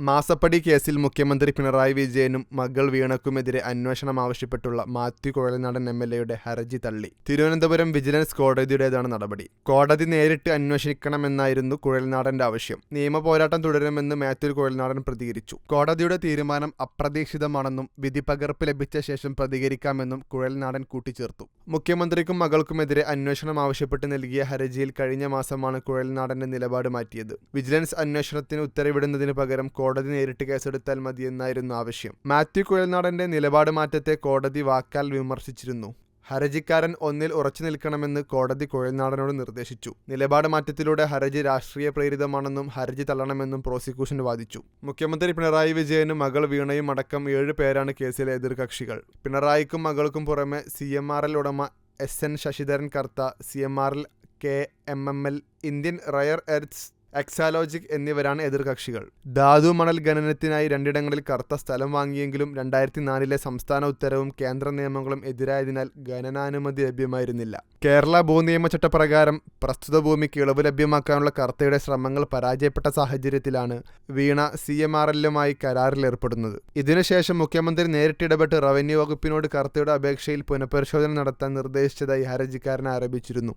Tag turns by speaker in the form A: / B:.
A: മാസപ്പടി കേസിൽ മുഖ്യമന്ത്രി പിണറായി വിജയനും മകൾ വീണയ്ക്കുമെതിരെ അന്വേഷണം ആവശ്യപ്പെട്ടുള്ള മാത്യു കുഴൽനാടൻ എം.എൽ.എയുടെ ഹർജി തള്ളി. തിരുവനന്തപുരം വിജിലൻസ് കോടതിയുടേതാണ് നടപടി. കോടതി നേരിട്ട് അന്വേഷിക്കണമെന്നായിരുന്നു കുഴൽനാടന്റെ ആവശ്യം. നിയമപോരാട്ടം തുടരുമെന്ന് മാത്യു കുഴൽനാടൻ പ്രതികരിച്ചു. കോടതിയുടെ തീരുമാനം അപ്രതീക്ഷിതമാണെന്നും വിധിപകർപ്പ് ലഭിച്ച ശേഷം പ്രതികരിക്കാമെന്നും കുഴൽനാടൻ കൂട്ടിച്ചേർത്തു. മുഖ്യമന്ത്രിക്കും മകൾക്കുമെതിരെ അന്വേഷണം ആവശ്യപ്പെട്ട് നൽകിയ ഹർജിയിൽ കഴിഞ്ഞ മാസമാണ് കുഴൽനാടന്റെ നിലപാട് മാറ്റിയത്. വിജിലൻസ് അന്വേഷണത്തിന് ഉത്തരവിടുന്നതിന് പകരം കോടതി നേരിട്ട് കേസെടുത്താൽ മതിയെന്നായിരുന്നു ആവശ്യം. മാത്യു കുഴൽനാടന്റെ നിലപാട് മാറ്റത്തെ കോടതി വാക്കാൽ വിമർശിച്ചിരുന്നു. ഹർജിക്കാരൻ ഒന്നിൽ ഉറച്ചു നിൽക്കണമെന്ന് കോടതി കുഴൽനാടനോട് നിർദ്ദേശിച്ചു. നിലപാട് മാറ്റത്തിലൂടെ ഹർജി രാഷ്ട്രീയ പ്രേരിതമാണെന്നും ഹർജി തള്ളണമെന്നും പ്രോസിക്യൂഷൻ വാദിച്ചു. മുഖ്യമന്ത്രി പിണറായി വിജയനും മകൾ വീണയും അടക്കം 7 പേരാണ് കേസിലെ എതിർകക്ഷികൾ. പിണറായിക്കും മകൾക്കും പുറമെ CMRL ഉടമ SN ശശിധരൻ കർത്ത, CMRL KMML, Indian rare earth's, Exalogic എന്നിവരാണ് എതിർകക്ഷികൾ. ധാതു മണൽ ഖനനത്തിനായി 2 ഇടങ്ങളിൽ കർത്ത സ്ഥലം വാങ്ങിയെങ്കിലും 2004 സംസ്ഥാന ഉത്തരവും കേന്ദ്ര നിയമങ്ങളും എതിരായതിനാൽ ഖനനാനുമതി ലഭ്യമായിരുന്നില്ല. കേരള ഭൂനിയമചട്ടപ്രകാരം പ്രസ്തുത ഭൂമിക്ക് ഇളവ് ലഭ്യമാക്കാനുള്ള കർത്തയുടെ ശ്രമങ്ങൾ പരാജയപ്പെട്ട സാഹചര്യത്തിലാണ് വീണ CMRLുമായി കരാറിലേർപ്പെടുന്നത്. ഇതിനുശേഷം മുഖ്യമന്ത്രി നേരിട്ടിടപെട്ട് റവന്യൂ വകുപ്പിനോട് കർത്തയുടെ അപേക്ഷയിൽ പുനഃപരിശോധന നടത്താൻ നിർദ്ദേശിച്ചതായി ഹർജിക്കാരൻ ആരോപിച്ചിരുന്നു.